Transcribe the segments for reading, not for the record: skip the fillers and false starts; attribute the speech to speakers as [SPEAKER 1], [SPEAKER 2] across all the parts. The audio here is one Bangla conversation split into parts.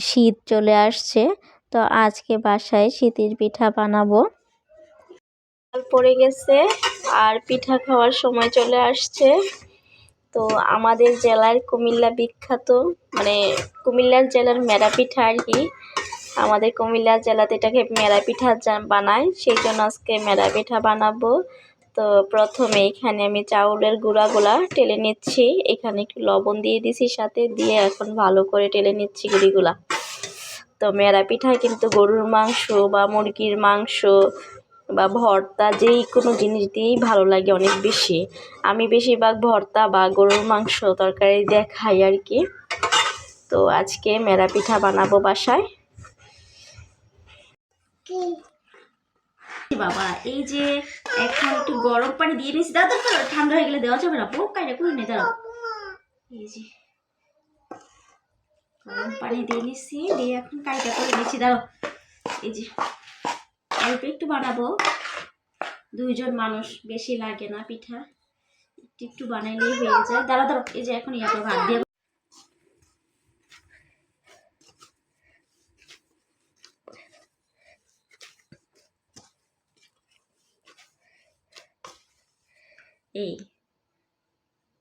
[SPEAKER 1] শীত চলে আসছে, তো আজকে বাসায় শীতের পিঠা বানাবো। পড়ে গেছে আর পিঠা খাওয়ার সময় চলে আসছে। তো আমাদের জেলার কুমিল্লা বিখ্যাত, মানে কুমিল্লার জেলার মেরা পিঠা আর কি। আমাদের কুমিল্লা জেলাতে এটাকে মেরা পিঠা বানায়, সেই জন্য আজকে মেরা পিঠা বানাবো। তো প্রথমে এখানে আমি চাউলের গুঁড়াগুলা টেলে নিচ্ছি, এখানে একটু লবণ দিয়ে দিছি সাথে, দিয়ে এখন ভালো করে টেলে নিচ্ছি গুঁড়িগুলা। তো মেরা পিঠায় কিন্তু গরুর মাংস বা মুরগির মাংস বা ভর্তা যেই কোনো জিনিস দিয়েই ভালো লাগে অনেক বেশি। আমি বেশিরভাগ ভর্তা বা গরুর মাংস তরকারি দিয়ে খাই আর কি। তো আজকে মেরা পিঠা বানাবো বাসায়। বাবা এই যে এখন একটু গরম পানি দিয়ে নিয়েছি, দাদা ঠান্ডা হয়ে গেলে দেওয়া যাবে না, পোকাইটা করে নে দাঁড়াও। এই যে গরম পানি দিয়ে নিচ্ছি, দিয়ে এখন কাইটা করে নিচ্ছি, দাঁড়াও। এই যে অল্প একটু বানাবো, 2 জন মানুষ, বেশি লাগে না পিঠা, একটু একটু বানাইলেই হয়ে যায়। দাঁড়াও দাঁড়াও, এই যে এখন ইয়াতে ভাত দিয়ে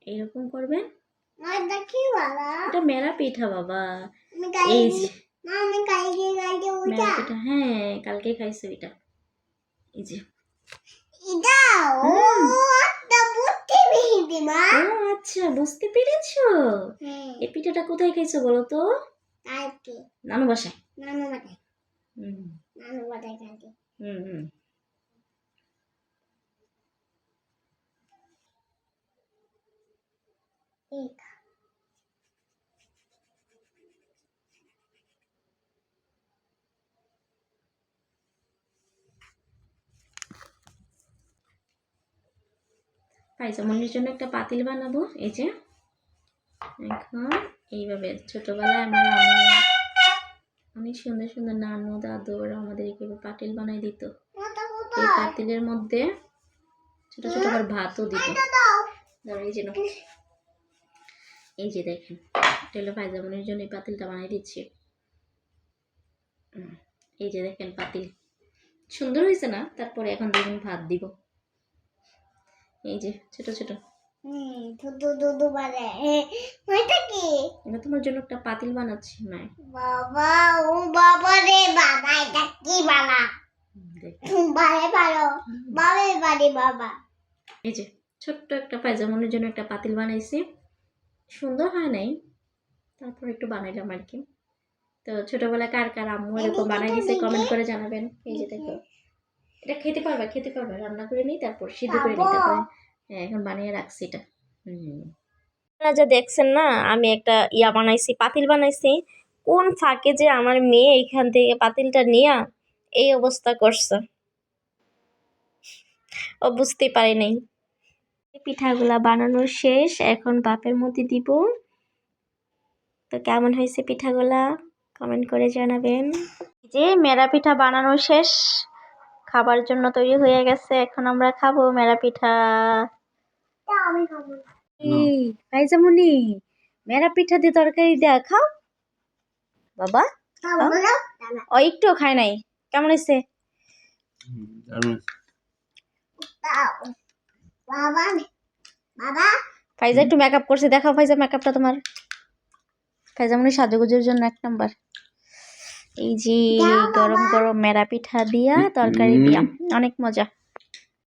[SPEAKER 1] এইরকম করবেন। এটা মেরা পিঠা বাবা, এই যে মেরা পিঠা, হ্যাঁ কালকে খাইছো এটা। এই যে আচ্ছা বুঝতে পেরেছো। এই পিঠাটা কোথায় খাইছো বলো তো? নানু বাসায়। পায়জামনির জন্য একটা পাতিল বানাবো। এই যে এখন এইভাবে ছোটবেলায় আমার আম্মু অনেক সুন্দর সুন্দর নানু দাদু ওরা আমাদের এইভাবে পাতিল বানাই দিত। এই পাতিলের মধ্যে ছোট ছোট আবার ভাতও দিত। এই যে দেখেন, এটা হলো পায়জামনির জন্য এই পাতিলটা বানাই দিচ্ছি। এই যে দেখেন পাতিল সুন্দর হয়েছে না? তারপরে এখন দেখুন ভাত দিব। এই যে ছোট ছোট তোমার জন্য একটা পাতিল বানাচ্ছি মাই। বাবা ও বাবা রে বাবা, এটা কি বানা? বাবা এই যে ছোট্ট একটা পায়জামনির জন্য একটা পাতিল বানাইছি, সুন্দর হয় নাই, তারপর একটু বানাইলাম আর কি। তো ছোটবেলায় কার কার আম্মু এরকম বানাই দিছে কমেন্ট করে জানাবেন। এই যে দেখো, এটা খেতে পারবা, রান্না করে নিই, তারপর সিদ্ধ করে নিই, তারপর এখন বানিয়ে রাখছি এটা। আপনারা যা দেখছেন না, আমি একটা বানাইছি, পাতিল বানাইছি। কোন ফাঁকে যে আমার মেয়ে এখান থেকে পাতিলটা নিয়ে এই অবস্থা করছে, ও বুঝতে পারি নাই। পিঠাগুলা বানানো শেষ, এখন বাপের মধ্যে দিব। তো কেমন হয়েছে পিঠাগুলা কমেন্ট করে জানাবেন। যে মেরা পিঠা বানানো শেষ, খাবার জন্য তৈরি হয়ে গেছে, এখন আমরা খাবো মেরা পিঠা। পায়জামনি মেরা পিঠা দিয়ে তরকারি দেয়া খাও বাবা। ও একটু খায় নাই, কেমন হয়েছে? ফাইজা একটু মেকআপ করছে, দেখাও ফাইজা মেকআপটা তোমার। পায়জামনি সাজুগুজুর জন্য 1 নাম্বার। এই যে গরম গরম মেরা পিঠা দিয়া তরকারি দিয়া, অনেক মজা।